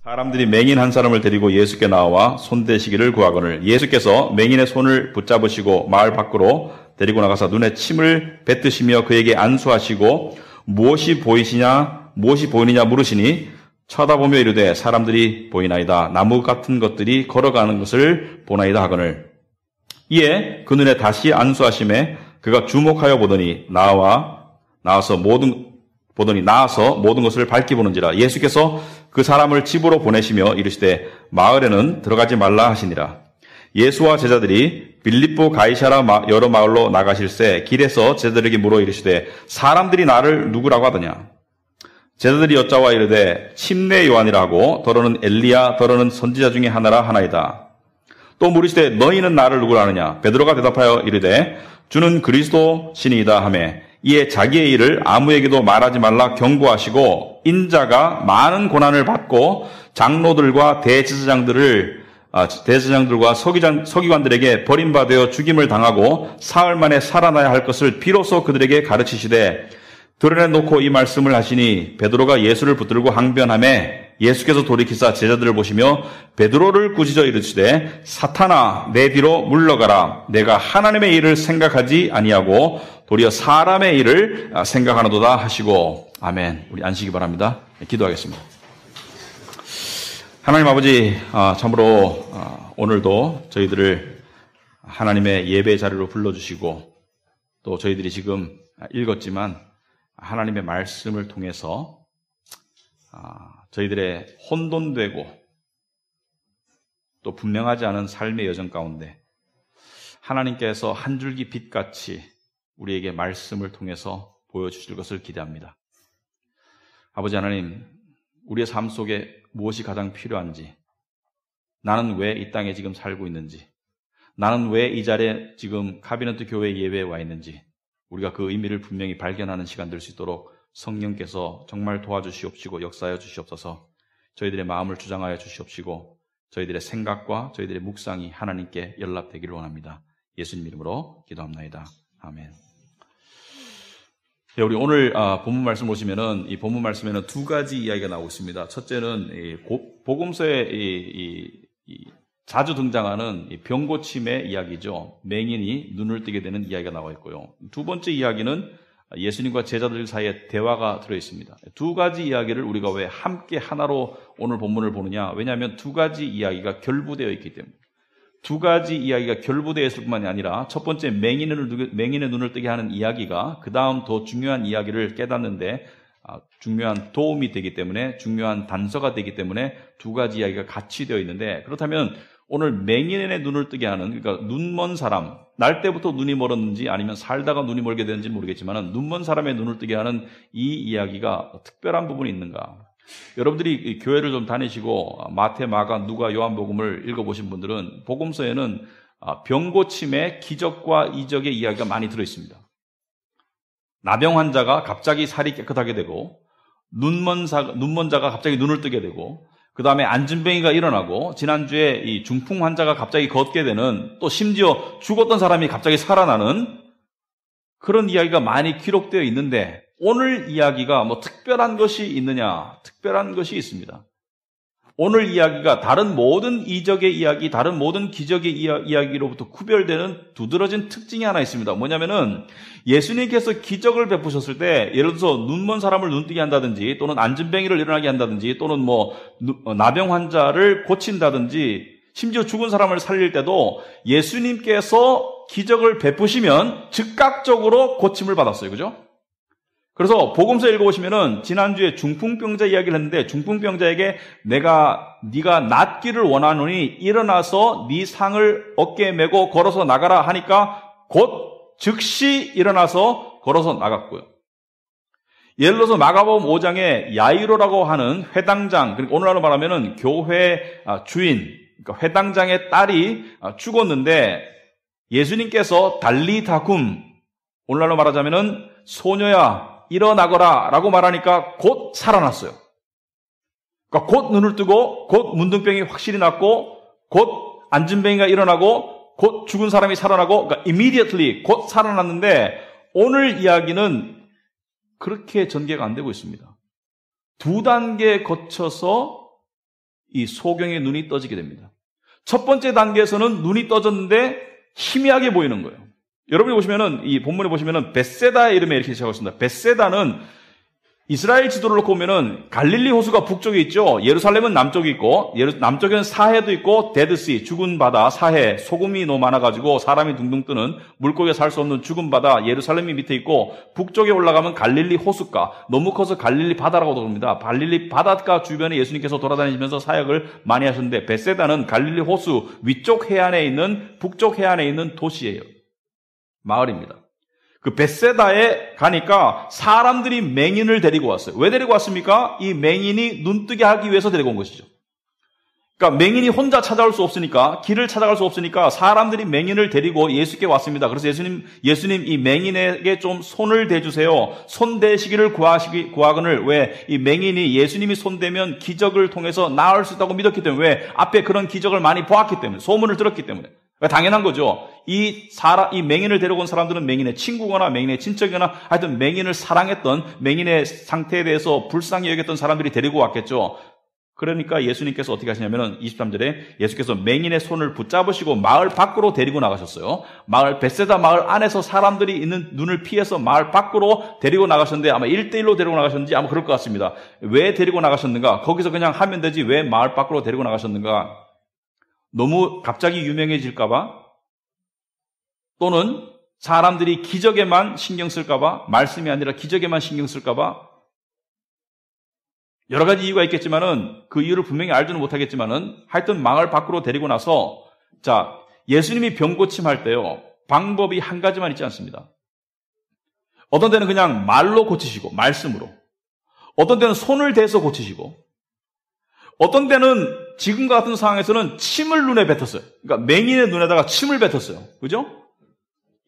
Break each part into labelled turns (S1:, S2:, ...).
S1: 사람들이 맹인 한 사람을 데리고 예수께 나와 손대시기를 구하거늘 예수께서 맹인의 손을 붙잡으시고 마을 밖으로 데리고 나가서 눈에 침을 뱉으시며 그에게 안수하시고 무엇이 보이느냐 물으시니 쳐다보며 이르되 사람들이 보이나이다. 나무 같은 것들이 걸어가는 것을 보나이다 하거늘 이에 그 눈에 다시 안수하심에 그가 주목하여 보더니 나아서 모든 것을 밝히 보는지라. 예수께서 그 사람을 집으로 보내시며 이르시되 마을에는 들어가지 말라 하시니라. 예수와 제자들이 빌립보 가이사라 여러 마을로 나가실새 길에서 제자들에게 물어 이르시되 사람들이 나를 누구라고 하더냐. 제자들이 여짜와 이르되 침례 요한이라 하고 더러는 엘리야 더러는 선지자 중에 하나라 하나이다. 또 물으시되 너희는 나를 누구라 하느냐. 베드로가 대답하여 이르되 주는 그리스도 신이다 하매 이에 자기의 일을 아무에게도 말하지 말라 경고하시고 인자가 많은 고난을 받고 장로들과 대제사장들과 서기관들에게 버림받아 죽임을 당하고 사흘 만에 살아나야 할 것을 비로소 그들에게 가르치시되 드러내놓고 이 말씀을 하시니 베드로가 예수를 붙들고 항변하매 예수께서 돌이키사 제자들을 보시며 베드로를 꾸짖어 이르시되 사탄아 내 뒤로 물러가라. 내가 하나님의 일을 생각하지 아니하고 도리어 사람의 일을 생각하노도다 하시고. 아멘. 우리 앉으시기 바랍니다. 기도하겠습니다. 하나님 아버지, 참으로 오늘도 저희들을 하나님의 예배 자리로 불러주시고 또 저희들이 지금 읽었지만 하나님의 말씀을 통해서 저희들의 혼돈되고 또 분명하지 않은 삶의 여정 가운데 하나님께서 한 줄기 빛같이 우리에게 말씀을 통해서 보여주실 것을 기대합니다. 아버지 하나님, 우리의 삶 속에 무엇이 가장 필요한지, 나는 왜 이 땅에 지금 살고 있는지, 나는 왜 이 자리에 지금 카비넌트 교회 예배에 와 있는지 우리가 그 의미를 분명히 발견하는 시간 될 수 있도록 성령께서 정말 도와주시옵시고 역사하여 주시옵소서. 저희들의 마음을 주장하여 주시옵시고 저희들의 생각과 저희들의 묵상이 하나님께 연락되기를 원합니다. 예수님 이름으로 기도합나이다. 아멘. 우리 오늘 본문 말씀 보시면은 이 본문 말씀에는 두 가지 이야기가 나오고 있습니다. 첫째는 복음서에 자주 등장하는 병고침의 이야기죠. 맹인이 눈을 뜨게 되는 이야기가 나와 있고요. 두 번째 이야기는 예수님과 제자들 사이에 대화가 들어있습니다. 두 가지 이야기를 우리가 왜 함께 하나로 오늘 본문을 보느냐? 왜냐하면 두 가지 이야기가 결부되어 있기 때문에. 두 가지 이야기가 결부되어 있을 뿐만이 아니라 첫 번째 맹인의 눈을 뜨게 하는 이야기가 그 다음 더 중요한 이야기를 깨닫는데 중요한 도움이 되기 때문에, 중요한 단서가 되기 때문에 두 가지 이야기가 같이 되어 있는데, 그렇다면 오늘 맹인의 눈을 뜨게 하는, 그러니까 눈먼 사람, 날 때부터 눈이 멀었는지 아니면 살다가 눈이 멀게 되는지 모르겠지만 눈먼 사람의 눈을 뜨게 하는 이 이야기가 특별한 부분이 있는가? 여러분들이 교회를 좀 다니시고 마태, 마가, 누가, 요한복음을 읽어보신 분들은 복음서에는 병고침의 기적과 이적의 이야기가 많이 들어있습니다. 나병 환자가 갑자기 살이 깨끗하게 되고 눈먼 자가 갑자기 눈을 뜨게 되고 그 다음에 안진뱅이가 일어나고 지난주에 이 중풍 환자가 갑자기 걷게 되는, 또 심지어 죽었던 사람이 갑자기 살아나는 그런 이야기가 많이 기록되어 있는데 오늘 이야기가 뭐 특별한 것이 있느냐? 특별한 것이 있습니다. 오늘 이야기가 다른 모든 이적의 이야기, 다른 모든 기적의 이야기로부터 구별되는 두드러진 특징이 하나 있습니다. 뭐냐면은 예수님께서 기적을 베푸셨을 때 예를 들어서 눈먼 사람을 눈뜨게 한다든지 또는 안진뱅이를 일어나게 한다든지 또는 나병 환자를 고친다든지 심지어 죽은 사람을 살릴 때도 예수님께서 기적을 베푸시면 즉각적으로 고침을 받았어요. 그죠? 그래서 복음서 읽어보시면은 지난주에 중풍병자 이야기를 했는데 중풍병자에게 네가 낫기를 원하노니 일어나서 네 상을 어깨에 메고 걸어서 나가라 하니까 곧 즉시 일어나서 걸어서 나갔고요. 예를 들어서 마가복음 5장에 야이로라고 하는 회당장, 그러니까 오늘날로 말하면은 교회 주인, 그러니까 회당장의 딸이 죽었는데 예수님께서 달리다쿰, 오늘날로 말하자면은 소녀야 일어나거라 라고 말하니까 곧 살아났어요. 그러니까 곧 눈을 뜨고 곧 문둥병이 확실히 낫고 곧 안진뱅이가 일어나고 곧 죽은 사람이 살아나고, 그러니까 immediately 곧 살아났는데 오늘 이야기는 그렇게 전개가 안 되고 있습니다. 두 단계 거쳐서 이 소경의 눈이 떠지게 됩니다. 첫 번째 단계에서는 눈이 떠졌는데 희미하게 보이는 거예요. 여러분이 보시면은, 이 본문에 보시면은 벳세다의 이름에 이렇게 시작하고 있습니다. 벳세다는 이스라엘 지도를 놓고 보면은 갈릴리 호수가 북쪽에 있죠. 예루살렘은 남쪽에 있고, 남쪽에는 사해도 있고, 데드시, 죽은 바다, 사해, 소금이 너무 많아가지고 사람이 둥둥 뜨는 물고기가 살 수 없는 죽은 바다, 예루살렘이 밑에 있고, 북쪽에 올라가면 갈릴리 호숫가, 너무 커서 갈릴리 바다라고도 부릅니다. 갈릴리 바닷가 주변에 예수님께서 돌아다니시면서 사역을 많이 하셨는데, 벳세다는 갈릴리 호수 위쪽 해안에 있는, 북쪽 해안에 있는 도시예요. 마을입니다. 그 벳세다에 가니까 사람들이 맹인을 데리고 왔어요. 왜 데리고 왔습니까? 이 맹인이 눈뜨게 하기 위해서 데리고 온 것이죠. 그러니까 맹인이 혼자 찾아올 수 없으니까, 길을 찾아갈 수 없으니까 사람들이 맹인을 데리고 예수께 왔습니다. 그래서 예수님 이 맹인에게 좀 손을 대주세요. 손 대시기를 구하거늘. 왜? 이 맹인이 예수님이 손대면 기적을 통해서 나을 수 있다고 믿었기 때문에. 왜? 앞에 그런 기적을 많이 보았기 때문에. 소문을 들었기 때문에. 당연한 거죠. 이 맹인을 데려온 사람들은 맹인의 친구거나 맹인의 친척이거나 하여튼 맹인을 사랑했던, 맹인의 상태에 대해서 불쌍히 여겼던 사람들이 데리고 왔겠죠. 그러니까 예수님께서 어떻게 하시냐면은 23절에 예수께서 맹인의 손을 붙잡으시고 마을 밖으로 데리고 나가셨어요. 벳세다 마을 안에서 사람들이 있는 눈을 피해서 마을 밖으로 데리고 나가셨는데 아마 1대1로 데리고 나가셨는지 아마 그럴 것 같습니다. 왜 데리고 나가셨는가? 거기서 그냥 하면 되지 왜 마을 밖으로 데리고 나가셨는가? 너무 갑자기 유명해질까봐, 또는 사람들이 기적에만 신경 쓸까봐, 말씀이 아니라 기적에만 신경 쓸까봐, 여러 가지 이유가 있겠지만은, 그 이유를 분명히 알지는 못하겠지만은, 하여튼 마을 밖으로 데리고 나서, 자, 예수님이 병 고침할 때요, 방법이 한 가지만 있지 않습니다. 어떤 때는 그냥 말로 고치시고, 말씀으로. 어떤 때는 손을 대서 고치시고, 어떤 때는 지금과 같은 상황에서는 침을 눈에 뱉었어요. 그러니까 맹인의 눈에다가 침을 뱉었어요. 그죠?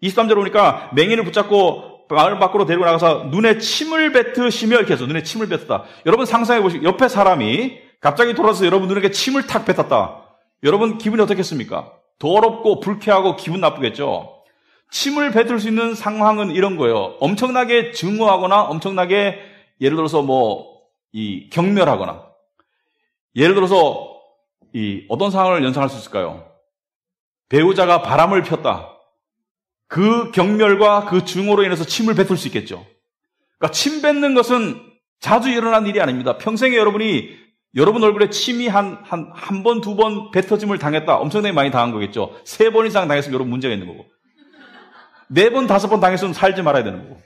S1: 23절 보니까 맹인을 붙잡고 마을 밖으로 데리고 나가서 눈에 침을 뱉으시며 이렇게 해서 눈에 침을 뱉었다. 여러분 상상해 보시고 옆에 사람이 갑자기 돌아서 여러분 눈에 침을 탁 뱉었다. 여러분 기분이 어떻겠습니까? 더럽고 불쾌하고 기분 나쁘겠죠? 침을 뱉을 수 있는 상황은 이런 거예요. 엄청나게 증오하거나 엄청나게 예를 들어서 경멸하거나 예를 들어서 어떤 상황을 연상할 수 있을까요? 배우자가 바람을 폈다. 그 경멸과 그 증오로 인해서 침을 뱉을 수 있겠죠. 그러니까 침 뱉는 것은 자주 일어난 일이 아닙니다. 평생에 여러분 얼굴에 침이 한 번, 두 번 뱉어짐을 당했다. 엄청나게 많이 당한 거겠죠. 3번 이상 당했으면 여러분 문제가 있는 거고. 4번, 5번 당했으면 살지 말아야 되는 거고.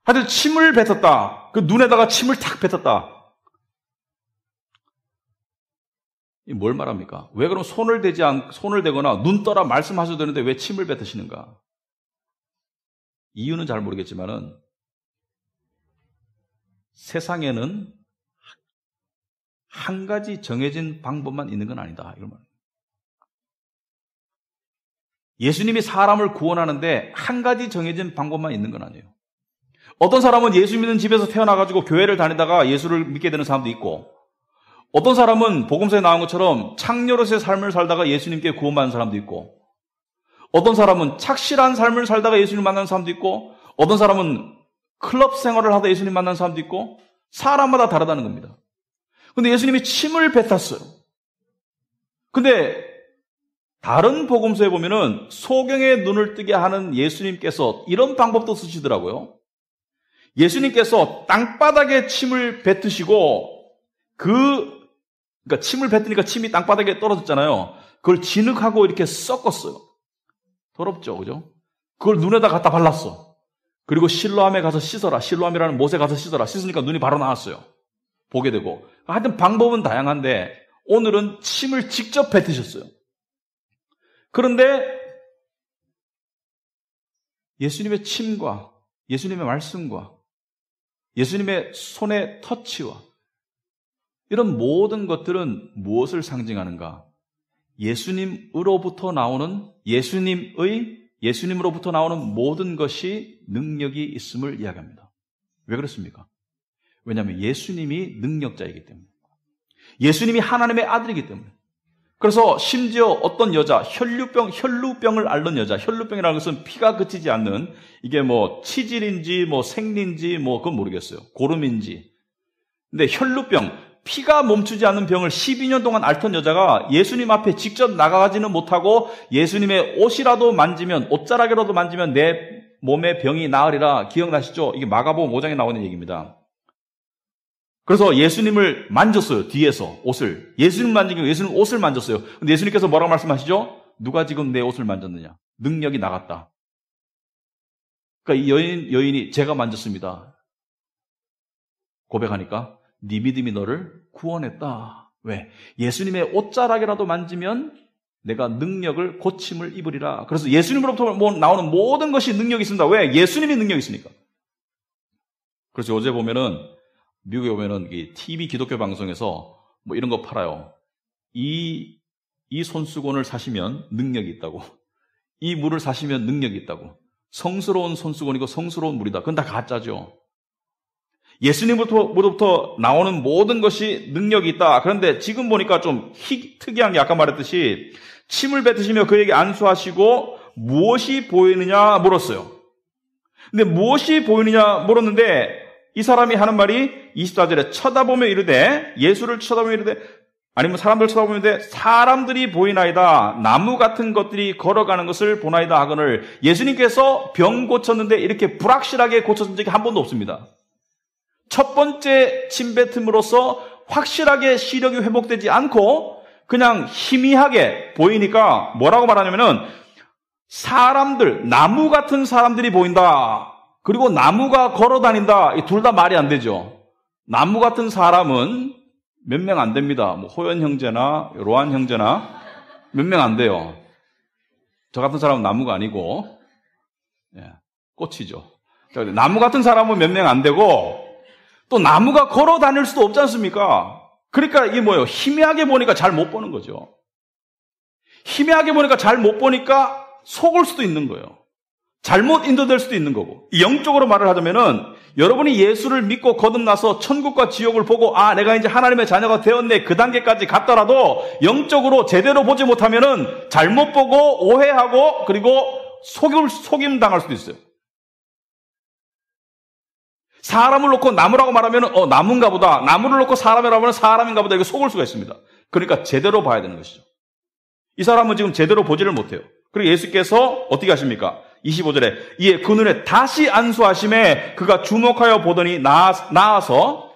S1: 하여튼 침을 뱉었다. 그 눈에다가 침을 탁 뱉었다. 뭘 말합니까? 왜 그럼 손을 대거나 눈 떠라 말씀하셔도 되는데 왜 침을 뱉으시는가? 이유는 잘 모르겠지만은 세상에는 한 가지 정해진 방법만 있는 건 아니다. 이런 말. 예수님이 사람을 구원하는데 한 가지 정해진 방법만 있는 건 아니에요. 어떤 사람은 예수 믿는 집에서 태어나가지고 교회를 다니다가 예수를 믿게 되는 사람도 있고, 어떤 사람은 복음서에 나온 것처럼 창녀로서의 삶을 살다가 예수님께 구원받는 사람도 있고, 어떤 사람은 착실한 삶을 살다가 예수님 만나는 사람도 있고, 어떤 사람은 클럽 생활을 하다 예수님 만나는 사람도 있고, 사람마다 다르다는 겁니다. 근데 예수님이 침을 뱉었어요. 근데 다른 복음서에 보면은 소경의 눈을 뜨게 하는 예수님께서 이런 방법도 쓰시더라고요. 예수님께서 땅바닥에 침을 뱉으시고 그러니까 침을 뱉으니까 침이 땅바닥에 떨어졌잖아요. 그걸 진흙하고 이렇게 섞었어요. 더럽죠, 그죠? 그걸 눈에다 갖다 발랐어. 그리고 실로암에 가서 씻어라. 실로암이라는 못에 가서 씻어라. 씻으니까 눈이 바로 나왔어요. 보게 되고. 하여튼 방법은 다양한데 오늘은 침을 직접 뱉으셨어요. 그런데 예수님의 침과 예수님의 말씀과 예수님의 손의 터치와 이런 모든 것들은 무엇을 상징하는가? 예수님으로부터 나오는 예수님으로부터 나오는 모든 것이 능력이 있음을 이야기합니다. 왜 그렇습니까? 왜냐하면 예수님이 능력자이기 때문에. 예수님이 하나님의 아들이기 때문에. 그래서 심지어 어떤 여자, 혈루병을 앓는 여자, 혈루병이라는 것은 피가 그치지 않는, 이게 치질인지 생리인지 그건 모르겠어요. 고름인지. 근데 혈루병, 피가 멈추지 않는 병을 12년 동안 앓던 여자가 예수님 앞에 직접 나가지는 못하고 예수님의 옷이라도 만지면, 옷자락이라도 만지면 내 몸의 병이 나으리라. 기억나시죠? 이게 마가복음 5장에 나오는 얘기입니다. 그래서 예수님을 만졌어요. 뒤에서 옷을. 예수님 만지고 예수님 옷을 만졌어요. 근데 예수님께서 뭐라고 말씀하시죠? 누가 지금 내 옷을 만졌느냐? 능력이 나갔다. 그러니까 이 여인이 제가 만졌습니다. 고백하니까 네 믿음이 너를 구원했다. 왜? 예수님의 옷자락이라도 만지면 내가 능력을, 고침을 입으리라. 그래서 예수님으로부터 나오는 모든 것이 능력이 있습니다. 왜? 예수님이 능력이 있으니까. 그래서 요새 보면은, 미국에 보면은 이 TV 기독교 방송에서 뭐 이런 거 팔아요. 이 손수건을 사시면 능력이 있다고. 이 물을 사시면 능력이 있다고. 성스러운 손수건이고 성스러운 물이다. 그건 다 가짜죠. 예수님으로부터 나오는 모든 것이 능력이 있다. 그런데 지금 보니까 좀 특이한 게 아까 말했듯이 침을 뱉으시며 그에게 안수하시고 무엇이 보이느냐 물었어요. 근데 무엇이 보이느냐 물었는데 이 사람이 하는 말이 24절에 쳐다보며 이르되, 예수를 쳐다보며 이르되, 아니면 사람들 쳐다보며 이르되 사람들이 보이나이다. 나무 같은 것들이 걸어가는 것을 보나이다 하거늘, 예수님께서 병 고쳤는데 이렇게 불확실하게 고쳤던 적이 한 번도 없습니다. 첫 번째 침뱉음으로써 확실하게 시력이 회복되지 않고 그냥 희미하게 보이니까 뭐라고 말하냐면은 사람들, 나무 같은 사람들이 보인다. 그리고 나무가 걸어다닌다. 둘 다 말이 안 되죠. 나무 같은 사람은 몇 명 안 됩니다. 뭐 호연 형제나 로한 형제나 몇 명 안 돼요. 저 같은 사람은 나무가 아니고 꽃이죠. 나무 같은 사람은 몇 명 안 되고 또 나무가 걸어 다닐 수도 없지 않습니까? 그러니까 이게 뭐예요? 희미하게 보니까 잘 못 보는 거죠. 희미하게 보니까 잘 못 보니까 속을 수도 있는 거예요. 잘못 인도될 수도 있는 거고. 영적으로 말을 하자면은 여러분이 예수를 믿고 거듭나서 천국과 지옥을 보고 아 내가 이제 하나님의 자녀가 되었네 그 단계까지 갔더라도 영적으로 제대로 보지 못하면은 잘못 보고 오해하고 그리고 속임 당할 수도 있어요. 사람을 놓고 나무라고 말하면 나무인가 보다. 나무를 놓고 사람이라고 하면 사람인가 보다. 이거 속을 수가 있습니다. 그러니까 제대로 봐야 되는 것이죠. 이 사람은 지금 제대로 보지를 못해요. 그리고 예수께서 어떻게 하십니까? 25절에 이에 그 눈에 다시 안수하심에 그가 주목하여 보더니 나아서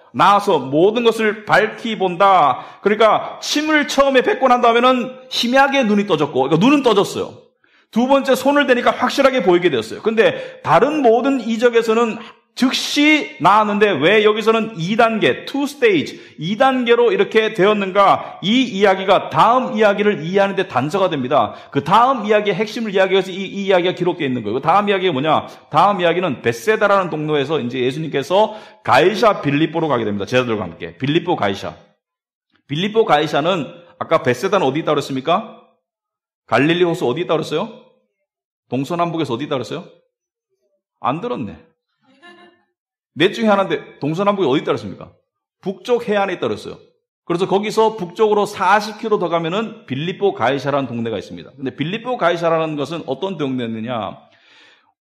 S1: 모든 것을 밝히 본다. 그러니까 침을 처음에 뱉고 난 다음에는 희미하게 눈이 떠졌고 그러니까 눈은 떠졌어요. 두 번째 손을 대니까 확실하게 보이게 되었어요. 근데 다른 모든 이적에서는 즉시 나았는데 왜 여기서는 2단계, 2stage, 2단계로 이렇게 되었는가? 이 이야기가 다음 이야기를 이해하는 데 단서가 됩니다. 그 다음 이야기의 핵심을 이야기해서 이 이야기가 기록되어 있는 거예요. 그 다음 이야기가 뭐냐? 다음 이야기는 벳세다라는 동네에서 이제 예수님께서 가이사 빌립보로 가게 됩니다. 제자들과 함께. 빌립보 가이사. 빌립보 가이사는 아까 벳세다는 어디 있다고 그랬습니까? 갈릴리 호수 어디 있다고 그랬어요? 동서남북에서 어디 있다고 그랬어요? 안 들었네. 넷 중에 하나인데 동서남북이 어디 있다 그랬습니까? 북쪽 해안에 있다 그랬어요. 그래서 거기서 북쪽으로 40km 더 가면은 빌립보 가이사라는 동네가 있습니다. 근데 빌립보 가이사라는 것은 어떤 동네였느냐?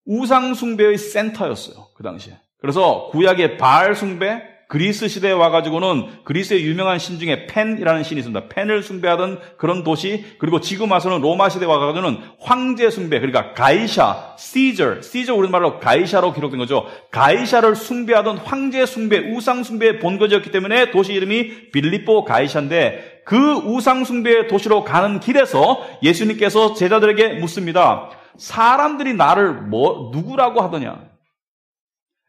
S1: 우상 숭배의 센터였어요. 그 당시에. 그래서 구약의 바알 숭배, 그리스 시대에 와가지고는 그리스의 유명한 신 중에 펜이라는 신이 있습니다. 펜을 숭배하던 그런 도시, 그리고 지금 와서는 로마 시대에 와가지고는 황제 숭배, 그러니까 가이샤, 시저 우리말로 가이샤로 기록된 거죠. 가이샤를 숭배하던 황제 숭배, 우상 숭배의 본거지였기 때문에 도시 이름이 빌립보 가이샤인데 그 우상 숭배의 도시로 가는 길에서 예수님께서 제자들에게 묻습니다. 사람들이 나를 누구라고 하더냐?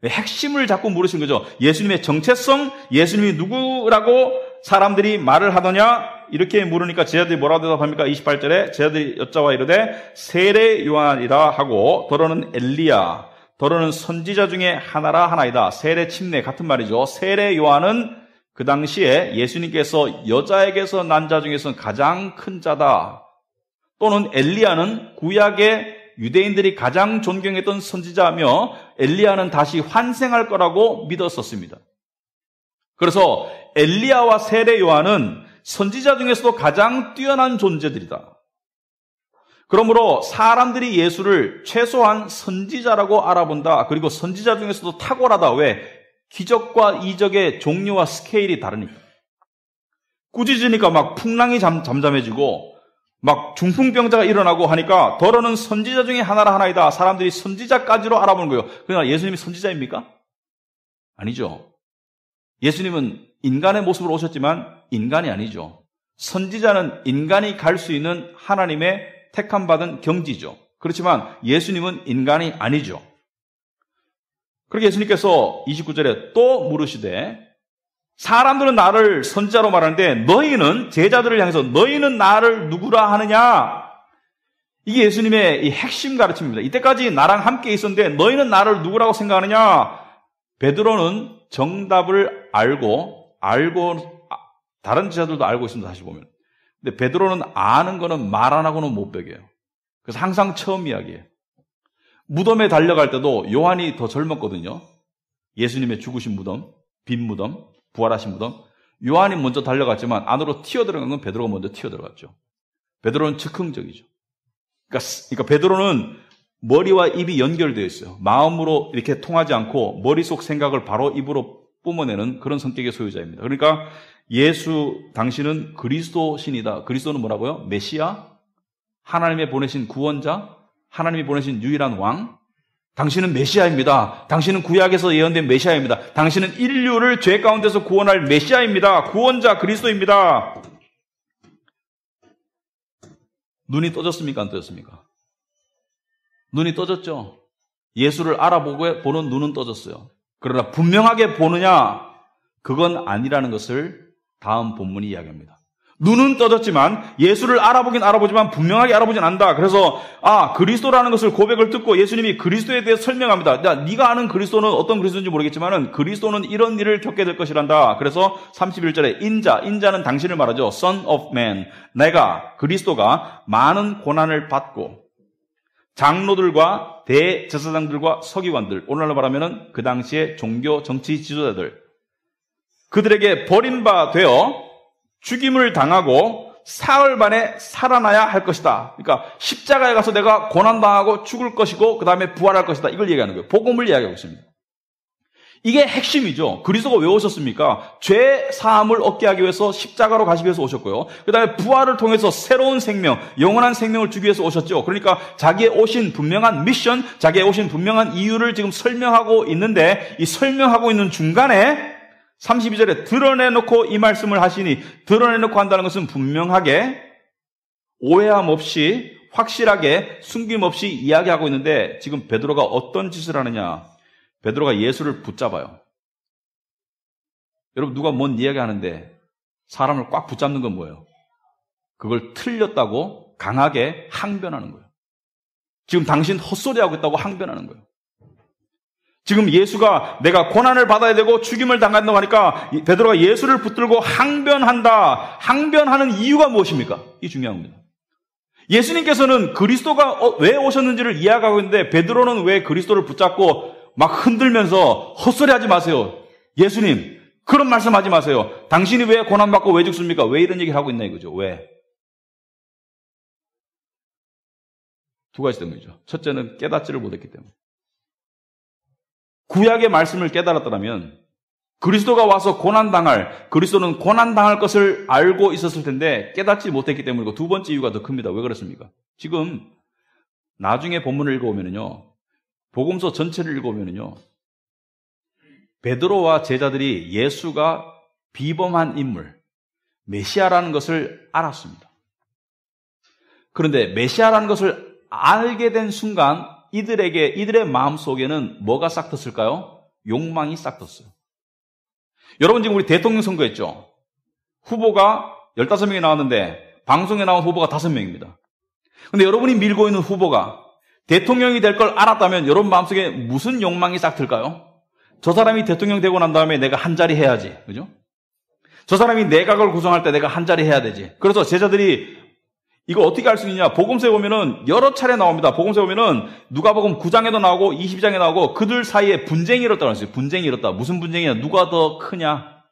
S1: 핵심을 자꾸 물으시는 거죠. 예수님의 정체성, 예수님이 누구라고 사람들이 말을 하더냐? 이렇게 물으니까 제자들이 뭐라고 대답합니까? 28절에 제자들이 여짜와 이르되 세례 요한이라 하고 더러는 엘리야, 더러는 선지자 중에 하나이다. 세례 침례 같은 말이죠. 세례 요한은 그 당시에 예수님께서 여자에게서 난 자 중에서 가장 큰 자다. 또는 엘리야는 구약의 유대인들이 가장 존경했던 선지자며 엘리야는 다시 환생할 거라고 믿었었습니다. 그래서 엘리야와 세례 요한은 선지자 중에서도 가장 뛰어난 존재들이다. 그러므로 사람들이 예수를 최소한 선지자라고 알아본다. 그리고 선지자 중에서도 탁월하다. 왜? 기적과 이적의 종류와 스케일이 다르니까. 꾸짖으니까 막 풍랑이 잠잠해지고 막 중풍병자가 일어나고 하니까 더러는 선지자 중에 하나라 하나이다. 사람들이 선지자까지로 알아보는 거예요. 그러나 예수님이 선지자입니까? 아니죠. 예수님은 인간의 모습으로 오셨지만 인간이 아니죠. 선지자는 인간이 갈 수 있는 하나님의 택함받은 경지죠. 그렇지만 예수님은 인간이 아니죠. 그렇게 예수님께서 29절에 또 물으시되 사람들은 나를 선지자로 말하는데 너희는 제자들을 향해서 너희는 나를 누구라 하느냐? 이게 예수님의 이 핵심 가르침입니다. 이때까지 나랑 함께 있었는데 너희는 나를 누구라고 생각하느냐? 베드로는 정답을 알고 다른 제자들도 알고 있습니다. 다시 보면. 근데 베드로는 아는 거는 말 안 하고는 못 베겨요. 그래서 항상 처음 이야기예요. 무덤에 달려갈 때도 요한이 더 젊었거든요. 예수님의 죽으신 무덤, 빈 무덤, 부활하신 무덤. 요한이 먼저 달려갔지만 안으로 튀어들어간 건 베드로가 먼저 튀어들어갔죠. 베드로는 즉흥적이죠. 그러니까 베드로는 머리와 입이 연결되어 있어요. 마음으로 이렇게 통하지 않고 머릿속 생각을 바로 입으로 뿜어내는 그런 성격의 소유자입니다. 그러니까 예수 당신은 그리스도 신이다. 그리스도는 뭐라고요? 메시아? 하나님의 보내신 구원자? 하나님이 보내신 유일한 왕? 당신은 메시아입니다. 당신은 구약에서 예언된 메시아입니다. 당신은 인류를 죄 가운데서 구원할 메시아입니다. 구원자 그리스도입니다. 눈이 떠졌습니까? 안 떠졌습니까? 눈이 떠졌죠. 예수를 알아보고 보는 눈은 떠졌어요. 그러나 분명하게 보느냐? 그건 아니라는 것을 다음 본문이 이야기합니다. 눈은 떠졌지만 예수를 알아보지만 분명하게 알아보진 않는다. 그래서 그리스도라는 것을 고백을 듣고 예수님이 그리스도에 대해 설명합니다. 네가 아는 그리스도는 어떤 그리스도인지 모르겠지만은 그리스도는 이런 일을 겪게 될 것이란다. 그래서 31절에 인자는 당신을 말하죠. Son of Man. 그리스도가 많은 고난을 받고 장로들과 대제사장들과 서기관들, 오늘날로 말하면은 그 당시에 종교 정치 지도자들, 그들에게 버림바 되어 죽임을 당하고 사흘 만에 살아나야 할 것이다. 그러니까 십자가에 가서 내가 고난당하고 죽을 것이고 그 다음에 부활할 것이다. 이걸 얘기하는 거예요. 복음을 이야기하고 있습니다. 이게 핵심이죠. 그리스도가 왜 오셨습니까? 죄 사함을 얻게 하기 위해서 십자가로 가시기 위해서 오셨고요. 그 다음에 부활을 통해서 새로운 생명, 영원한 생명을 주기 위해서 오셨죠. 그러니까 자기의 오신 분명한 미션, 자기의 오신 분명한 이유를 지금 설명하고 있는데 이 설명하고 있는 중간에 32절에 드러내놓고 이 말씀을 하시니, 드러내놓고 한다는 것은 분명하게 오해함 없이 확실하게 숨김 없이 이야기하고 있는데 지금 베드로가 어떤 짓을 하느냐? 베드로가 예수를 붙잡아요. 여러분 누가 뭔 이야기하는데 사람을 꽉 붙잡는 건 뭐예요? 그걸 틀렸다고 강하게 항변하는 거예요. 지금 당신 헛소리하고 있다고 항변하는 거예요. 지금 예수가 내가 고난을 받아야 되고 죽임을 당한다고 하니까 베드로가 예수를 붙들고 항변한다. 항변하는 이유가 무엇입니까? 이 중요한 겁니다. 예수님께서는 그리스도가 왜 오셨는지를 이야기하고 있는데 베드로는 왜 그리스도를 붙잡고 막 흔들면서 헛소리하지 마세요. 예수님 그런 말씀하지 마세요. 당신이 왜 고난받고 왜 죽습니까? 왜 이런 얘기를 하고 있나 이거죠. 왜? 두 가지 때문이죠. 첫째는 깨닫지를 못했기 때문에. 구약의 말씀을 깨달았더라면 그리스도가 와서 그리스도는 고난당할 것을 알고 있었을 텐데 깨닫지 못했기 때문이고, 두 번째 이유가 더 큽니다. 왜 그렇습니까? 지금 나중에 본문을 읽어보면요, 복음서 전체를 읽어보면요, 베드로와 제자들이 예수가 비범한 인물, 메시아라는 것을 알았습니다. 그런데 메시아라는 것을 알게 된 순간 이들의 마음속에는 뭐가 싹 텄을까요? 욕망이 싹 텄어요. 여러분 지금 우리 대통령 선거했죠? 후보가 15명이 나왔는데 방송에 나온 후보가 5명입니다. 근데 여러분이 밀고 있는 후보가 대통령이 될 걸 알았다면 여러분 마음속에 무슨 욕망이 싹 틀까요? 저 사람이 대통령 되고 난 다음에 내가 한 자리 해야지. 그죠? 저 사람이 내각을 구성할 때 내가 한 자리 해야 되지. 그래서 제자들이 이거 어떻게 알 수 있냐? 복음서에 보면은 여러 차례 나옵니다. 복음서에 보면은 누가복음 9장에도 나오고 22장에 나오고 그들 사이에 분쟁이 일었다고 했어요. 분쟁이 일었다. 무슨 분쟁이냐? 누가 더 크냐?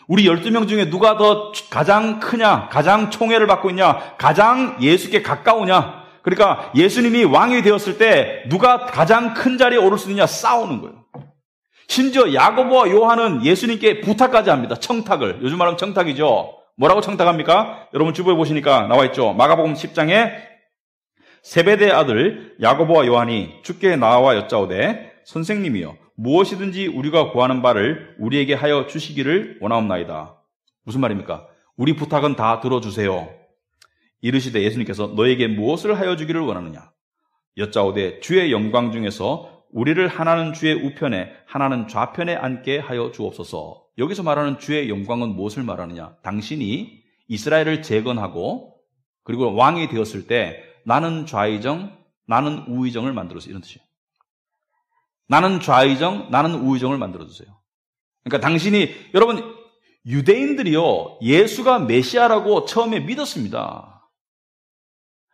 S1: 우리 12명 중에 누가 더 가장 크냐? 가장 총애를 받고 있냐? 가장 예수께 가까우냐? 그러니까 예수님이 왕이 되었을 때 누가 가장 큰 자리에 오를 수 있느냐? 싸우는 거예요. 심지어 야고보와 요한은 예수님께 부탁까지 합니다. 청탁을. 요즘 말하면 청탁이죠. 뭐라고 청탁합니까? 여러분 주보에 보시니까 나와 있죠. 마가복음 10장에 세베대의 아들 야고보와 요한이 주께 나와 여짜오되 선생님이여 무엇이든지 우리가 구하는 바를 우리에게 하여 주시기를 원하옵나이다. 무슨 말입니까? 우리 부탁은 다 들어주세요. 이르시되 예수님께서 너에게 무엇을 하여 주기를 원하느냐? 여짜오되 주의 영광 중에서 우리를 하나는 주의 우편에 하나는 좌편에 앉게 하여 주옵소서. 여기서 말하는 주의 영광은 무엇을 말하느냐? 당신이 이스라엘을 재건하고 그리고 왕이 되었을 때 나는 좌의정, 나는 우의정을 만들어서 이런 뜻이에요. 나는 좌의정, 나는 우의정을 만들어주세요. 그러니까 당신이, 여러분, 유대인들이요, 예수가 메시아라고 처음에 믿었습니다.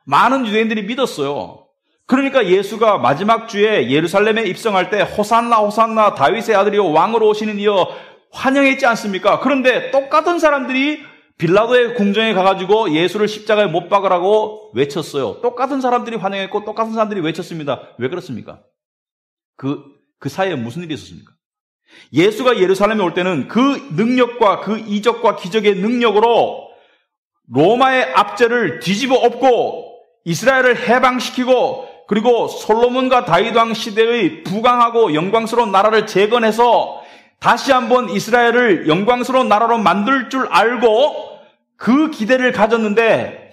S1: 많은 유대인들이 믿었어요. 그러니까 예수가 마지막 주에 예루살렘에 입성할 때 호산나 호산나 다윗의 아들이요 왕으로 오시는 이여 환영했지 않습니까? 그런데 똑같은 사람들이 빌라도의 궁정에 가가지고 예수를 십자가에 못 박으라고 외쳤어요. 똑같은 사람들이 환영했고 똑같은 사람들이 외쳤습니다. 왜 그렇습니까? 그 사이에 무슨 일이 있었습니까? 예수가 예루살렘에 올 때는 그 능력과 그 이적과 기적의 능력으로 로마의 압제를 뒤집어 엎고 이스라엘을 해방시키고 그리고 솔로몬과 다윗 왕 시대의 부강하고 영광스러운 나라를 재건해서 다시 한번 이스라엘을 영광스러운 나라로 만들 줄 알고 그 기대를 가졌는데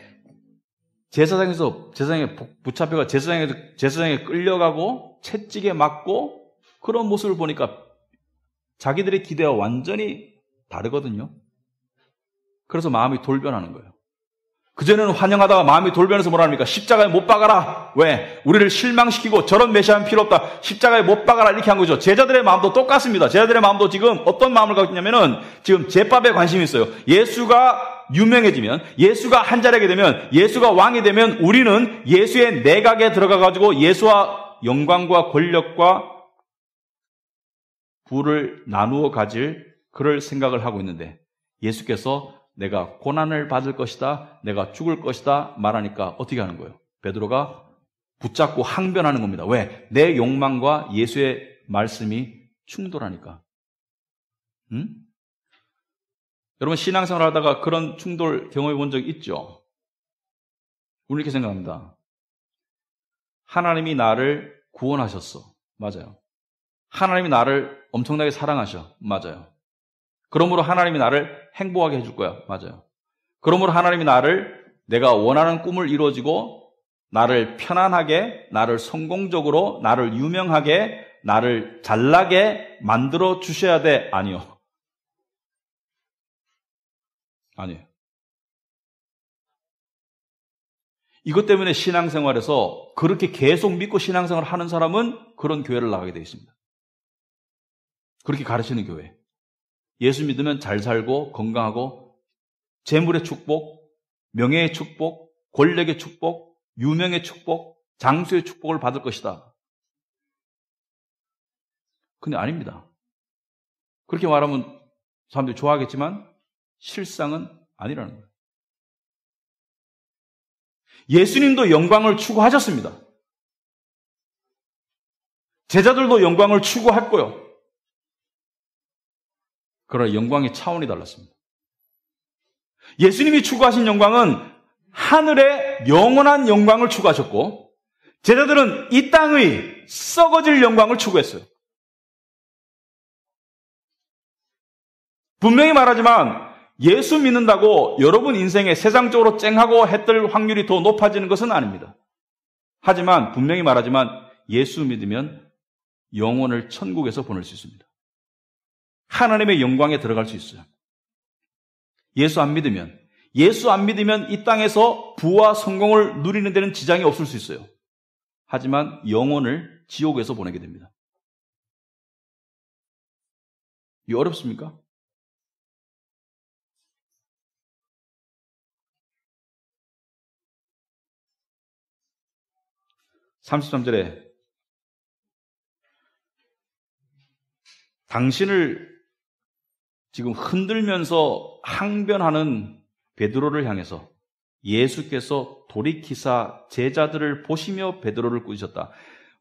S1: 제사장에 붙잡혀가 제사장에 끌려가고 채찍에 맞고 그런 모습을 보니까 자기들의 기대와 완전히 다르거든요. 그래서 마음이 돌변하는 거예요. 그전에는 환영하다가 마음이 돌변해서 뭐라 합니까? 십자가에 못 박아라. 왜? 우리를 실망시키고 저런 메시아는 필요 없다. 십자가에 못 박아라. 이렇게 한 거죠. 제자들의 마음도 똑같습니다. 제자들의 마음도 지금 어떤 마음을 갖고 있냐면은 지금 제밥에 관심이 있어요. 예수가 유명해지면, 예수가 한 자리하게 되면, 예수가 왕이 되면 우리는 예수의 내각에 들어가가지고 예수와 영광과 권력과 부를 나누어 가질 그럴 생각을 하고 있는데 예수께서 내가 고난을 받을 것이다, 내가 죽을 것이다 말하니까 어떻게 하는 거예요? 베드로가 붙잡고 항변하는 겁니다. 왜? 내 욕망과 예수의 말씀이 충돌하니까. 여러분 신앙생활 하다가 그런 충돌 경험해 본 적 있죠? 우리 이렇게 생각합니다. 하나님이 나를 구원하셨어. 맞아요. 하나님이 나를 엄청나게 사랑하셔. 맞아요. 그러므로 하나님이 나를 행복하게 해줄 거야. 맞아요. 그러므로 하나님이 나를 내가 원하는 꿈을 이루어지고 나를 편안하게, 나를 성공적으로, 나를 유명하게, 나를 잘나게 만들어 주셔야 돼. 아니요. 아니에요. 이것 때문에 신앙생활에서 그렇게 계속 믿고 신앙생활을 하는 사람은 그런 교회를 나가게 되어 있습니다. 그렇게 가르치는 교회. 예수 믿으면 잘 살고 건강하고 재물의 축복, 명예의 축복, 권력의 축복, 유명의 축복, 장수의 축복을 받을 것이다. 근데 아닙니다. 그렇게 말하면 사람들이 좋아하겠지만 실상은 아니라는 거예요. 예수님도 영광을 추구하셨습니다. 제자들도 영광을 추구했고요. 그러나 영광의 차원이 달랐습니다. 예수님이 추구하신 영광은 하늘의 영원한 영광을 추구하셨고 제자들은 이 땅의 썩어질 영광을 추구했어요. 분명히 말하지만 예수 믿는다고 여러분 인생에 세상적으로 쨍하고 해뜰 확률이 더 높아지는 것은 아닙니다. 하지만 분명히 말하지만 예수 믿으면 영혼을 천국에서 보낼 수 있습니다. 하나님의 영광에 들어갈 수 있어요. 예수 안 믿으면 이 땅에서 부와 성공을 누리는 데는 지장이 없을 수 있어요. 하지만 영혼을 지옥에서 보내게 됩니다. 이 어렵습니까? (33절에) 당신을 지금 흔들면서 항변하는 베드로를 향해서 예수께서 돌이키사 제자들을 보시며 베드로를 꾸짖으셨다.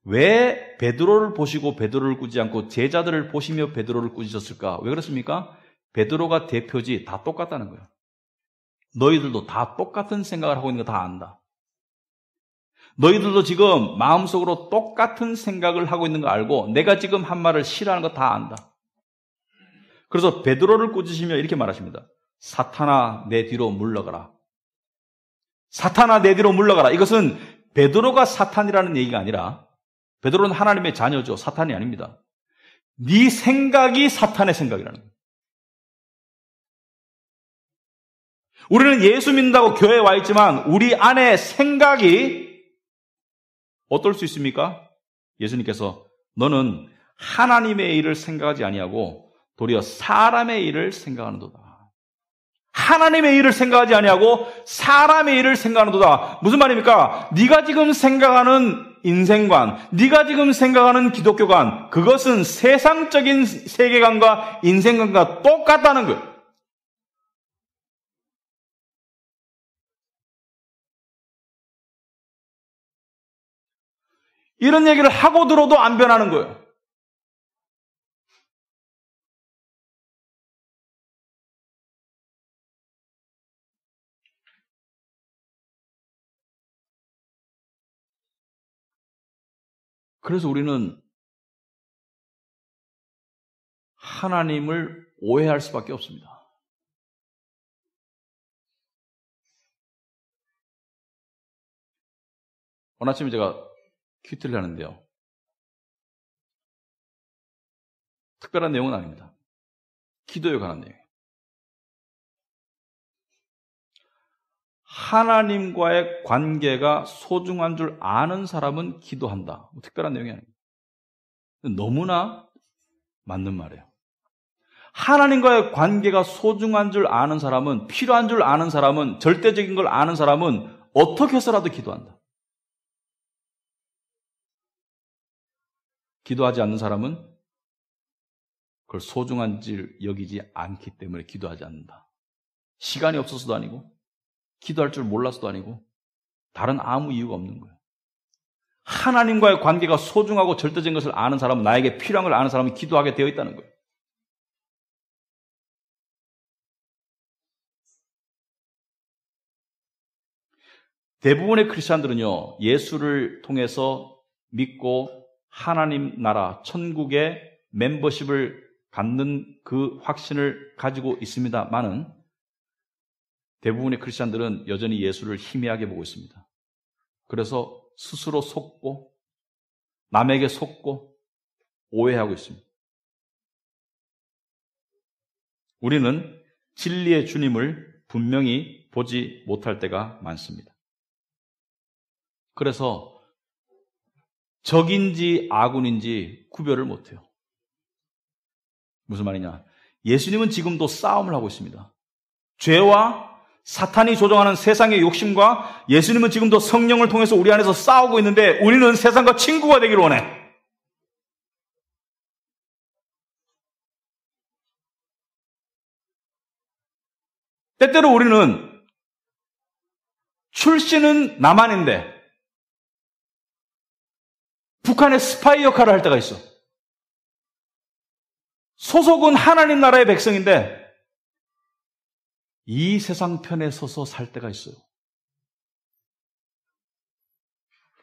S1: 왜 베드로를 보시고 베드로를 꾸지 않고 제자들을 보시며 베드로를 꾸짖었을까? 왜 그렇습니까? 베드로가 대표지 다 똑같다는 거예요. 너희들도 다 똑같은 생각을 하고 있는 거 다 안다. 너희들도 지금 마음속으로 똑같은 생각을 하고 있는 거 알고 내가 지금 한 말을 싫어하는 거 다 안다. 그래서 베드로를 꾸짖으며 이렇게 말하십니다. 사탄아 내 뒤로 물러가라. 사탄아 내 뒤로 물러가라. 이것은 베드로가 사탄이라는 얘기가 아니라 베드로는 하나님의 자녀죠. 사탄이 아닙니다. 네 생각이 사탄의 생각이라는 거예요. 우리는 예수 믿는다고 교회에 와 있지만 우리 안에 생각이 어떨 수 있습니까? 예수님께서 너는 하나님의 일을 생각하지 아니하고 도리어 사람의 일을 생각하는도다. 하나님의 일을 생각하지 아니하고 사람의 일을 생각하는도다. 무슨 말입니까? 네가 지금 생각하는 인생관, 네가 지금 생각하는 기독교관, 그것은 세상적인 세계관과 인생관과 똑같다는 거예요. 이런 얘기를 하고 들어도 안 변하는 거예요. 그래서 우리는 하나님을 오해할 수밖에 없습니다. 오늘 아침에 제가 큐티를 하는데요. 특별한 내용은 아닙니다. 기도에 관한 내용이에요. 하나님과의 관계가 소중한 줄 아는 사람은 기도한다. 특별한 내용이 아닙니다. 너무나 맞는 말이에요. 하나님과의 관계가 소중한 줄 아는 사람은, 필요한 줄 아는 사람은, 절대적인 걸 아는 사람은 어떻게 해서라도 기도한다. 기도하지 않는 사람은 그걸 소중한 줄 여기지 않기 때문에 기도하지 않는다. 시간이 없어서도 아니고 기도할 줄 몰라서도 아니고 다른 아무 이유가 없는 거예요. 하나님과의 관계가 소중하고 절대적인 것을 아는 사람은, 나에게 필요한 걸 아는 사람은 기도하게 되어 있다는 거예요. 대부분의 크리스찬들은요, 예수를 통해서 믿고 하나님 나라, 천국의 멤버십을 갖는 그 확신을 가지고 있습니다만은 대부분의 크리스찬들은 여전히 예수를 희미하게 보고 있습니다. 그래서 스스로 속고 남에게 속고 오해하고 있습니다. 우리는 진리의 주님을 분명히 보지 못할 때가 많습니다. 그래서 적인지 아군인지 구별을 못해요. 무슨 말이냐? 예수님은 지금도 싸움을 하고 있습니다. 죄와 사탄이 조종하는 세상의 욕심과 예수님은 지금도 성령을 통해서 우리 안에서 싸우고 있는데 우리는 세상과 친구가 되기를 원해. 때때로 우리는 출신은 남한인데 북한의 스파이 역할을 할 때가 있어. 소속은 하나님 나라의 백성인데 이 세상 편에 서서 살 때가 있어요.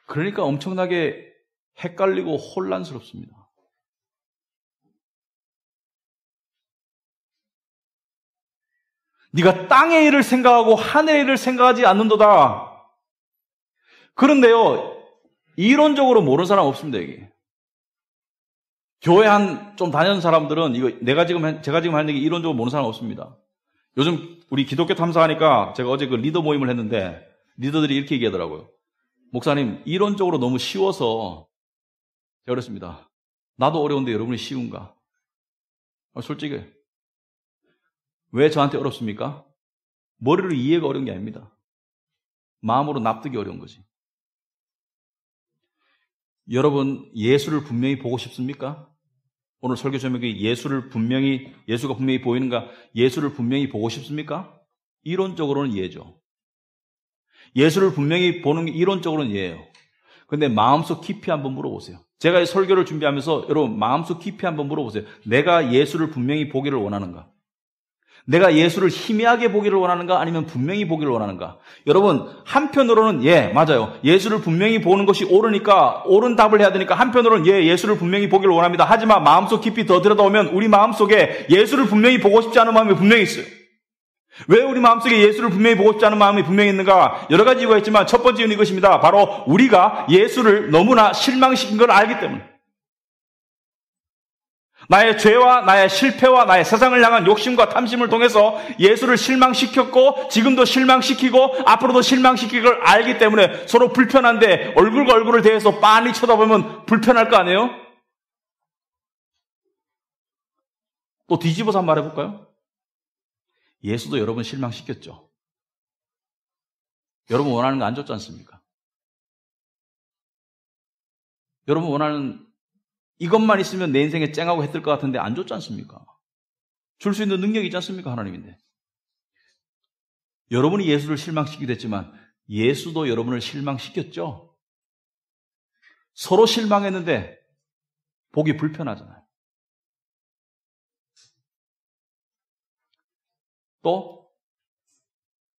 S1: 그러니까 엄청나게 헷갈리고 혼란스럽습니다. 네가 땅의 일을 생각하고 하늘의 일을 생각하지 않는도다. 그런데요, 이론적으로 모르는 사람 없습니다, 여기. 교회 좀 다니는 사람들은 이거 제가 지금 하는 얘기 이론적으로 모르는 사람 없습니다. 요즘 우리 기독교 탐사하니까 제가 어제 그 리더 모임을 했는데 리더들이 이렇게 얘기하더라고요. 목사님, 이론적으로 너무 쉬워서 제가 그랬습니다. 나도 어려운데 여러분이 쉬운가? 솔직히 왜 저한테 어렵습니까? 머리로 이해가 어려운 게 아닙니다. 마음으로 납득이 어려운 거지. 여러분, 예수를 분명히 보고 싶습니까? 오늘 설교 제목이 예수가 분명히 보이는가? 예수를 분명히 보고 싶습니까? 이론적으로는 예죠. 예수를 분명히 보는 게 이론적으로는 예예요. 근데 마음속 깊이 한번 물어보세요. 제가 이 설교를 준비하면서 여러분 마음속 깊이 한번 물어보세요. 내가 예수를 분명히 보기를 원하는가? 내가 예수를 희미하게 보기를 원하는가? 아니면 분명히 보기를 원하는가? 여러분, 한편으로는 맞아요. 예수를 분명히 보는 것이 옳으니까 옳은 답을 해야 되니까 한편으로는 예수를 분명히 보기를 원합니다. 하지만 마음속 깊이 더 들여다보면 우리 마음속에 예수를 분명히 보고 싶지 않은 마음이 분명히 있어요. 왜 우리 마음속에 예수를 분명히 보고 싶지 않은 마음이 분명히 있는가? 여러 가지 이유가 있지만 첫 번째 이유는 이것입니다. 바로 우리가 예수를 너무나 실망시킨 걸 알기 때문에. 나의 죄와 나의 실패와 나의 세상을 향한 욕심과 탐심을 통해서 예수를 실망시켰고 지금도 실망시키고 앞으로도 실망시킬 걸 알기 때문에 서로 불편한데 얼굴과 얼굴을 대해서 빤히 쳐다보면 불편할 거 아니에요? 또 뒤집어서 한번 말해볼까요? 예수도 여러분 실망시켰죠. 여러분 원하는 거 안 줬지 않습니까? 여러분 원하는 이것만 있으면 내 인생에 쨍하고 했을 것 같은데 안 줬지 않습니까? 줄 수 있는 능력이 있지 않습니까? 하나님인데. 여러분이 예수를 실망시키기도 했지만 예수도 여러분을 실망시켰죠. 서로 실망했는데 보기 불편하잖아요. 또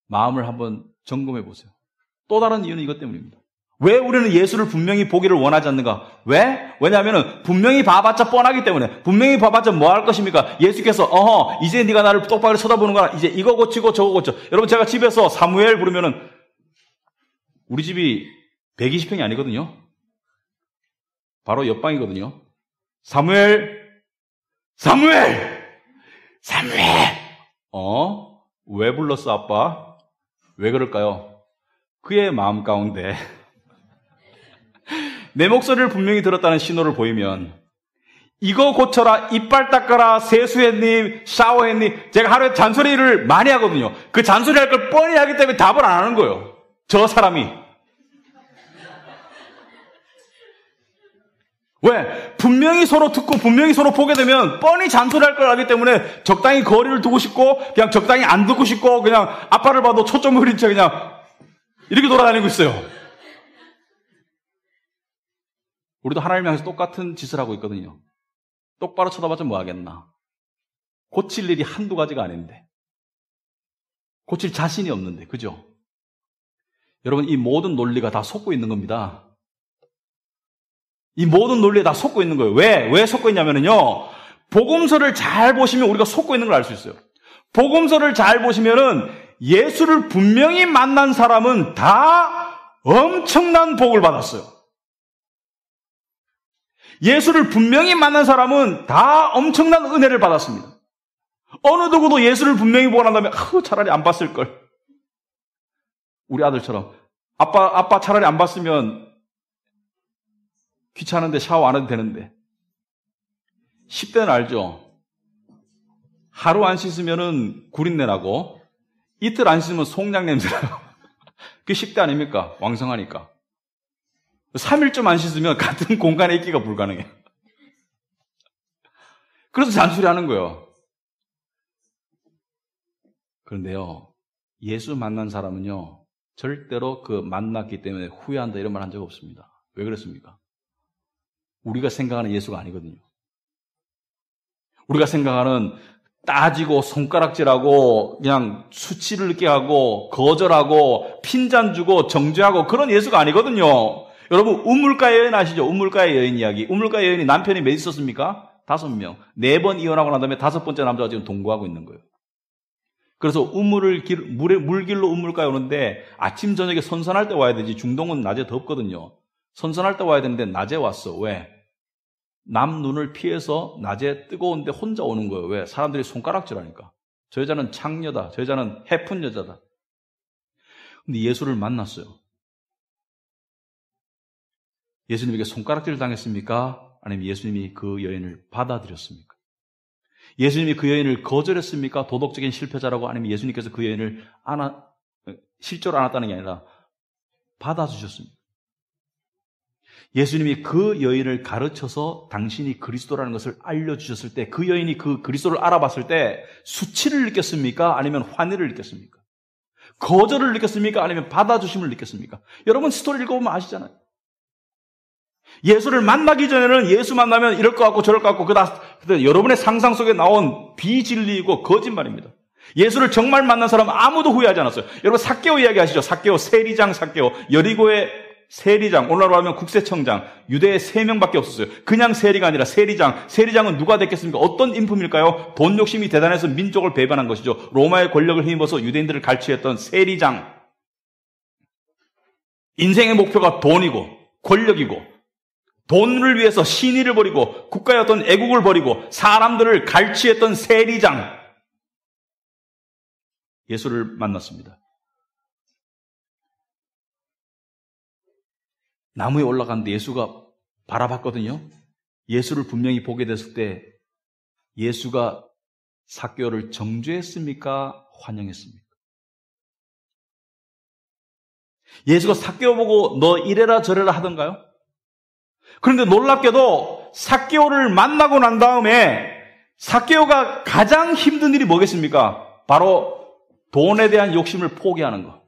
S1: 마음을 한번 점검해 보세요. 또 다른 이유는 이것 때문입니다. 왜 우리는 예수를 분명히 보기를 원하지 않는가? 왜? 왜냐하면 분명히 봐봤자 뻔하기 때문에. 분명히 봐봤자 뭐 할 것입니까? 예수께서 이제 네가 나를 똑바로 쳐다보는구나. 이제 이거 고치고 저거 고쳐. 여러분 제가 집에서 사무엘 부르면은 우리 집이 120평이 아니거든요. 바로 옆방이거든요. 사무엘. 왜 불렀어 아빠? 왜 그럴까요? 그의 마음 가운데 내 목소리를 분명히 들었다는 신호를 보이면 이거 고쳐라, 이빨 닦아라, 세수했니, 샤워했니. 제가 하루에 잔소리를 많이 하거든요. 그 잔소리 할 걸 뻔히 하기 때문에 답을 안 하는 거예요. 저 사람이. 왜? 분명히 서로 듣고 분명히 서로 보게 되면 뻔히 잔소리할 걸 알기 때문에 적당히 거리를 두고 싶고 그냥 적당히 안 듣고 싶고 그냥 아빠를 봐도 초점 흐린 채 그냥 이렇게 돌아다니고 있어요. 우리도 하나님 향해서 똑같은 짓을 하고 있거든요. 똑바로 쳐다봤자 뭐 하겠나. 고칠 일이 한두 가지가 아닌데. 고칠 자신이 없는데. 그죠? 여러분 이 모든 논리가 다 속고 있는 겁니다. 이 모든 논리에 다 속고 있는 거예요. 왜 속고 있냐면요. 복음서를 잘 보시면 우리가 속고 있는 걸 알 수 있어요. 복음서를 잘 보시면은 예수를 분명히 만난 사람은 다 엄청난 복을 받았어요. 예수를 분명히 만난 사람은 다 엄청난 은혜를 받았습니다. 어느 누구도 예수를 분명히 보고 난 다음에 차라리 안 봤을 걸. 우리 아들처럼 아빠 차라리 안 봤으면 귀찮은데 샤워 안 해도 되는데. 10대는 알죠? 하루 안 씻으면은 구린내 나고 이틀 안 씻으면 송장 냄새 나요. 그게 10대 아닙니까? 왕성하니까. 3일쯤 안 씻으면 같은 공간에 있기가 불가능해요. 그래서 잔소리하는 거예요. 그런데요, 예수 만난 사람은요, 절대로 그 만났기 때문에 후회한다 이런 말 한 적 없습니다. 왜 그렇습니까? 우리가 생각하는 예수가 아니거든요. 우리가 생각하는 따지고 손가락질하고 그냥 수치를 느끼게 하고 거절하고 핀잔 주고 정죄하고 그런 예수가 아니거든요. 여러분 우물가의 여인 아시죠? 우물가의 여인 이야기. 우물가의 여인이 남편이 몇 있었습니까? 5명. 4번 이혼하고 난 다음에 5번째 남자가 지금 동거하고 있는 거예요. 그래서 물길로 우물가에 오는데 아침 저녁에 선선할 때 와야 되지. 중동은 낮에 덥거든요. 선선할 때 와야 되는데 낮에 왔어. 왜? 남 눈을 피해서 낮에 뜨거운데 혼자 오는 거예요. 왜? 사람들이 손가락질하니까. 저 여자는 창녀다. 저 여자는 해픈 여자다. 근데 예수를 만났어요. 예수님에게 손가락질 당했습니까? 아니면 예수님이 그 여인을 받아들였습니까? 예수님이 그 여인을 거절했습니까? 도덕적인 실패자라고. 아니면 예수님께서 그 여인을 실제로 안았다는 게 아니라 받아주셨습니다. 예수님이 그 여인을 가르쳐서 당신이 그리스도라는 것을 알려주셨을 때 그 여인이 그 그리스도를 알아봤을 때 수치를 느꼈습니까? 아니면 환희를 느꼈습니까? 거절을 느꼈습니까? 아니면 받아주심을 느꼈습니까? 여러분 스토리 읽어보면 아시잖아요. 예수를 만나기 전에는 예수 만나면 이럴 것 같고 저럴 것 같고 그다 여러분의 상상 속에 나온 비진리이고 거짓말입니다. 예수를 정말 만난 사람은 아무도 후회하지 않았어요. 여러분 삭개오 이야기 아시죠? 삭개오, 세리장 삭개오. 여리고의 세리장, 오늘날로 하면 국세청장. 유대에 3명밖에 없었어요. 그냥 세리가 아니라 세리장. 세리장은 누가 됐겠습니까? 어떤 인품일까요? 돈 욕심이 대단해서 민족을 배반한 것이죠. 로마의 권력을 힘입어서 유대인들을 갈취했던 세리장. 인생의 목표가 돈이고 권력이고 돈을 위해서 신의를 버리고 국가의 어떤 애국을 버리고 사람들을 갈취했던 세리장. 예수를 만났습니다. 나무에 올라갔는데 예수가 바라봤거든요. 예수를 분명히 보게 됐을 때 예수가 삭개오를 정죄했습니까? 환영했습니까? 예수가 삭개오 보고 너 이래라 저래라 하던가요? 그런데 놀랍게도 삭개오를 만나고 난 다음에 삭개오가 가장 힘든 일이 뭐겠습니까? 바로 돈에 대한 욕심을 포기하는 거.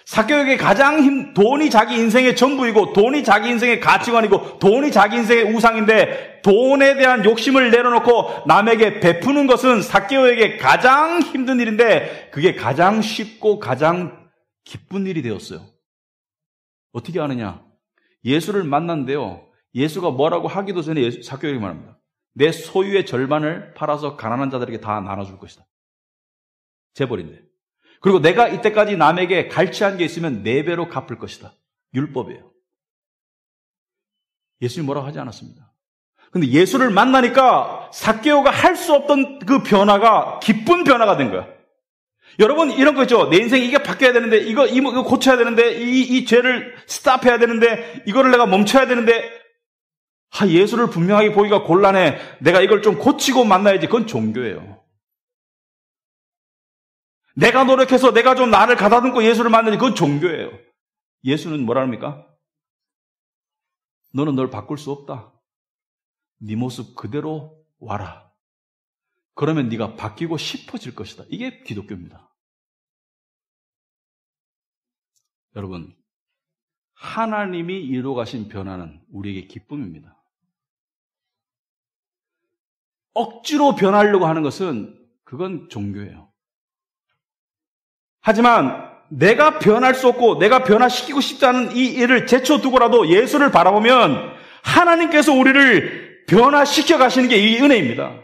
S1: 삭개오에게 돈이 자기 인생의 전부이고 돈이 자기 인생의 가치관이고 돈이 자기 인생의 우상인데 돈에 대한 욕심을 내려놓고 남에게 베푸는 것은 삭개오에게 가장 힘든 일인데 그게 가장 쉽고 가장 기쁜 일이 되었어요. 어떻게 아느냐? 예수를 만났는데요. 예수가 뭐라고 하기도 전에 삭개오에게 말합니다. 내 소유의 절반을 팔아서 가난한 자들에게 다 나눠줄 것이다. 재벌인데. 그리고 내가 이때까지 남에게 갈취한 게 있으면 4배로 갚을 것이다. 율법이에요. 예수님이 뭐라고 하지 않았습니다. 근데 예수를 만나니까 삭개오가 할 수 없던 그 변화가 기쁜 변화가 된 거야. 여러분 이런 거 있죠. 내 인생이 이게 바뀌어야 되는데 이거 고쳐야 되는데 이 죄를 스탑해야 되는데 이거를 내가 멈춰야 되는데 예수를 분명하게 보기가 곤란해. 내가 이걸 좀 고치고 만나야지. 그건 종교예요. 내가 노력해서 내가 좀 나를 가다듬고 예수를 만나지. 그건 종교예요. 예수는 뭐라 합니까? 너는 널 바꿀 수 없다. 네 모습 그대로 와라. 그러면 네가 바뀌고 싶어질 것이다. 이게 기독교입니다. 여러분, 하나님이 이루어 가신 변화는 우리에게 기쁨입니다. 억지로 변하려고 하는 것은 그건 종교예요. 하지만 내가 변할 수 없고 내가 변화시키고 싶지 않은 이 일을 제쳐두고라도 예수를 바라보면 하나님께서 우리를 변화시켜 가시는 게 이 은혜입니다.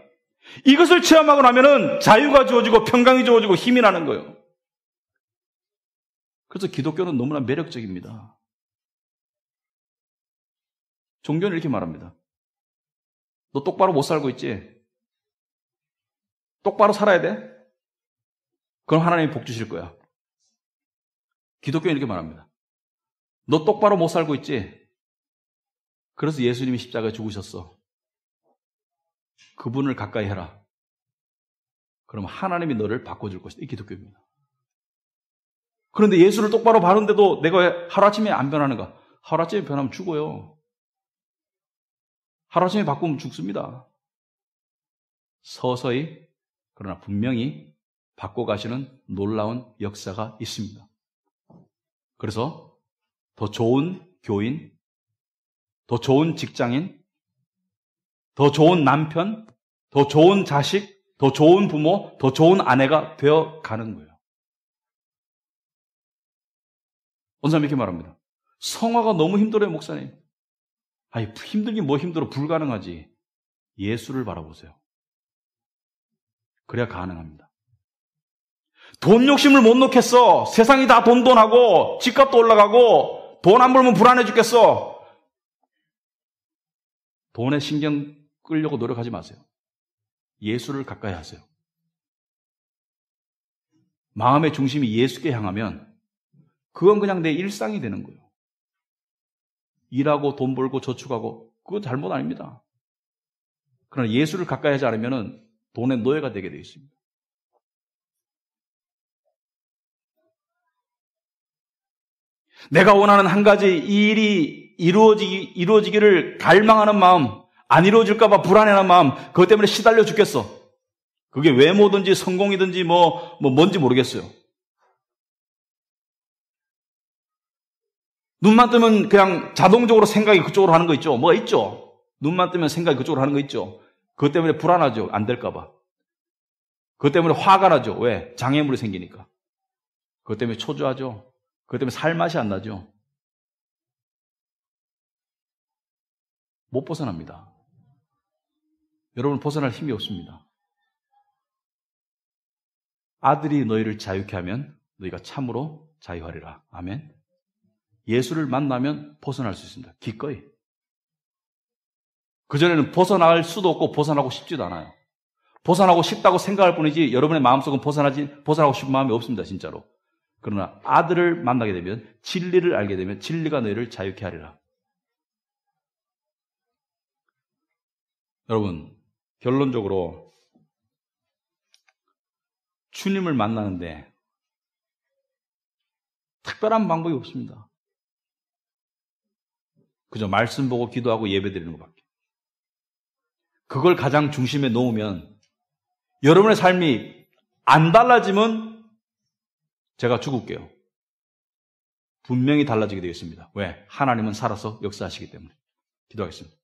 S1: 이것을 체험하고 나면은 자유가 주어지고 평강이 주어지고 힘이 나는 거예요. 그래서 기독교는 너무나 매력적입니다. 종교는 이렇게 말합니다. 너 똑바로 못 살고 있지? 똑바로 살아야 돼? 그럼 하나님이 복 주실 거야. 기독교는 이렇게 말합니다. 너 똑바로 못 살고 있지? 그래서 예수님이 십자가에 죽으셨어. 그분을 가까이 해라. 그럼 하나님이 너를 바꿔줄 것이다. 이 기독교입니다. 그런데 예수를 똑바로 바르는데도 내가 왜 하루아침에 안 변하는가? 하루아침에 변하면 죽어요. 하루아침에 바꾸면 죽습니다. 서서히 그러나 분명히 바꿔가시는 놀라운 역사가 있습니다. 그래서 더 좋은 교인, 더 좋은 직장인, 더 좋은 남편, 더 좋은 자식, 더 좋은 부모, 더 좋은 아내가 되어가는 거예요. 어느 사람이 이렇게 말합니다. 성화가 너무 힘들어요, 목사님. 아니, 힘들긴 뭐 힘들어, 불가능하지. 예수를 바라보세요. 그래야 가능합니다. 돈 욕심을 못 놓겠어. 세상이 다 돈하고 집값도 올라가고 돈 안 벌면 불안해 죽겠어. 돈에 신경 끌려고 노력하지 마세요. 예수를 가까이 하세요. 마음의 중심이 예수께 향하면 그건 그냥 내 일상이 되는 거예요. 일하고 돈 벌고 저축하고 그건 잘못 아닙니다. 그러나 예수를 가까이 하지 않으면 돈의 노예가 되게 되어 있습니다. 내가 원하는 한 가지 이 일이 이루어지기를 갈망하는 마음, 안 이루어질까봐 불안해하는 마음, 그것 때문에 시달려 죽겠어. 그게 외모든지 성공이든지 뭔지 모르겠어요. 눈만 뜨면 그냥 자동적으로 생각이 그쪽으로 하는 거 있죠. 뭐가 있죠. 눈만 뜨면 생각이 그쪽으로 하는 거 있죠. 그것 때문에 불안하죠. 안 될까 봐. 그것 때문에 화가 나죠. 왜? 장애물이 생기니까. 그것 때문에 초조하죠. 그것 때문에 살 맛이 안 나죠. 못 벗어납니다. 여러분 벗어날 힘이 없습니다. 아들이 너희를 자유케 하면 너희가 참으로 자유하리라. 아멘. 예수를 만나면 벗어날 수 있습니다. 기꺼이. 그전에는 벗어날 수도 없고 벗어나고 싶지도 않아요. 벗어나고 싶다고 생각할 뿐이지 여러분의 마음속은 벗어나고 싶은 마음이 없습니다. 진짜로. 그러나 아들을 만나게 되면 진리를 알게 되면 진리가 너희를 자유케 하리라. 여러분 결론적으로 주님을 만나는데 특별한 방법이 없습니다. 그저 말씀 보고 기도하고 예배드리는 것밖에. 그걸 가장 중심에 놓으면 여러분의 삶이 안 달라지면 제가 죽을게요. 분명히 달라지게 되겠습니다. 왜? 하나님은 살아서 역사하시기 때문에. 기도하겠습니다.